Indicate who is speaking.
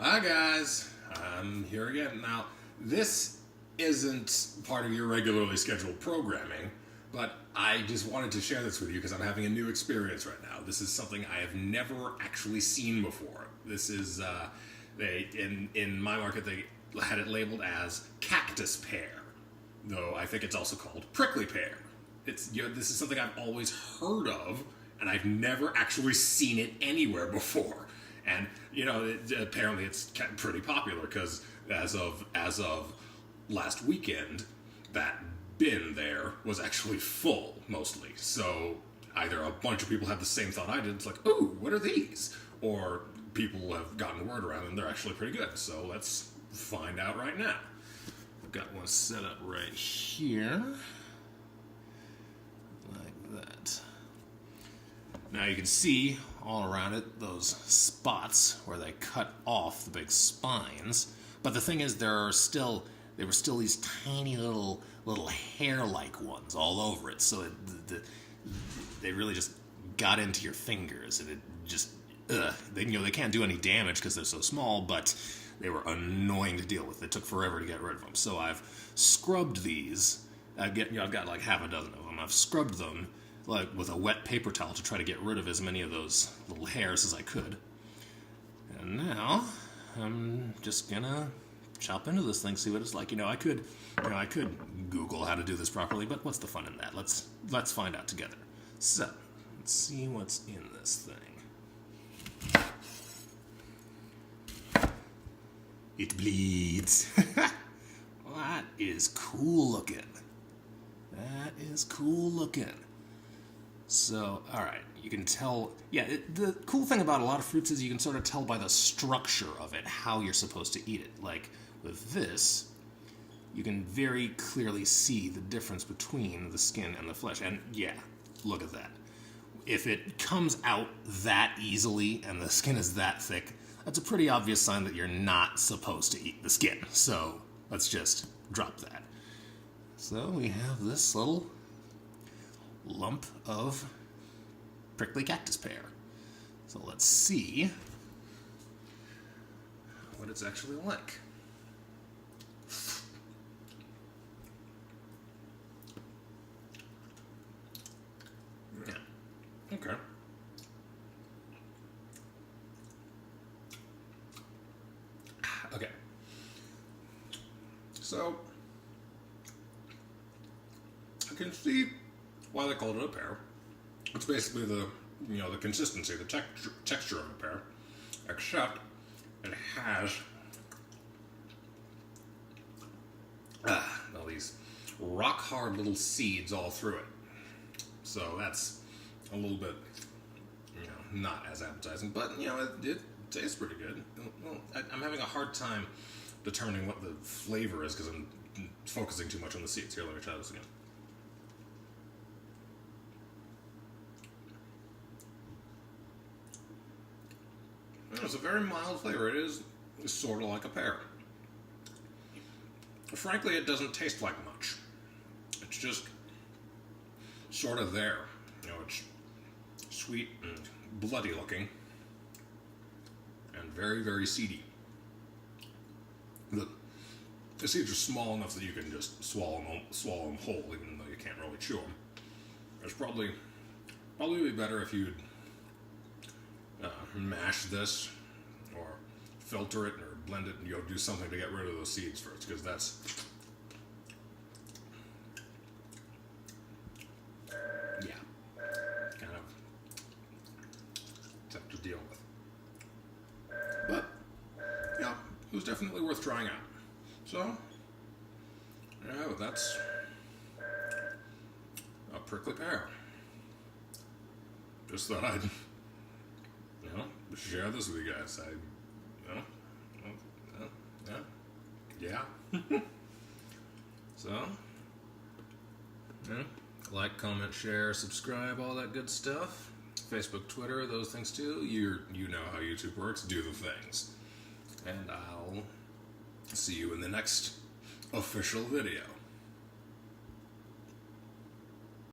Speaker 1: Hi guys, I'm here again. Now, this isn't part of your regularly scheduled programming, but I just wanted to share this with you because I'm having a new experience right now. This is something I have never actually seen before. This is, in my market, they had it labeled as Cactus Pear, though I think it's also called Prickly Pear. This is something I've always heard of, and I've never actually seen it anywhere before. And apparently it's pretty popular because as of last weekend, that bin there was actually full mostly. So either a bunch of people had the same thought I did. It's like, ooh, what are these? Or people have gotten word around and they're actually pretty good. So let's find out right now. I've got one set up right here, like that. Now you can see all around it those spots where they cut off the big spines. But the thing is, there were still these tiny little hair-like ones all over it. So they really just got into your fingers, and it just they can't do any damage because they're so small, but they were annoying to deal with. It took forever to get rid of them. So I've scrubbed these. I've got like half a dozen of them. I've scrubbed them like with a wet paper towel to try to get rid of as many of those little hairs as I could. And now I'm just gonna chop into this thing, see what it's like. I could Google how to do this properly, but what's the fun in that? Let's find out together. So let's see what's in this thing. It bleeds. That is cool looking. That is cool looking. So, alright, you can tell, the cool thing about a lot of fruits is you can sort of tell by the structure of it how you're supposed to eat it. Like, with this, you can very clearly see the difference between the skin and the flesh. And yeah, look at that. If it comes out that easily and the skin is that thick, that's a pretty obvious sign that you're not supposed to eat the skin. So, let's just drop that. So, we have this little lump of prickly cactus pear. So let's see what it's actually like. Yeah. Okay. Okay. So I can see why they called it a pear. It's basically the consistency, the texture of a pear, except it has all these rock hard little seeds all through it. So that's a little bit, not as appetizing, but it tastes pretty good. Well, I'm having a hard time determining what the flavor is because I'm focusing too much on the seeds. Here, let me try this again. It's a very mild flavor. It is sort of like a pear. Frankly, it doesn't taste like much. It's just sort of there. It's sweet and bloody looking and very, very seedy. The seeds are small enough that you can just swallow them whole, even though you can't really chew them. It's probably be better if you'd mash this or filter it or blend it and do something to get rid of those seeds first, because that's kind of tough to deal with. But it was definitely worth trying out. So that's a prickly pear. Just thought I'd share this with you guys. So, like, comment, share, subscribe, all that good stuff. Facebook, Twitter, those things too. You know how YouTube works. Do the things. And I'll see you in the next official video.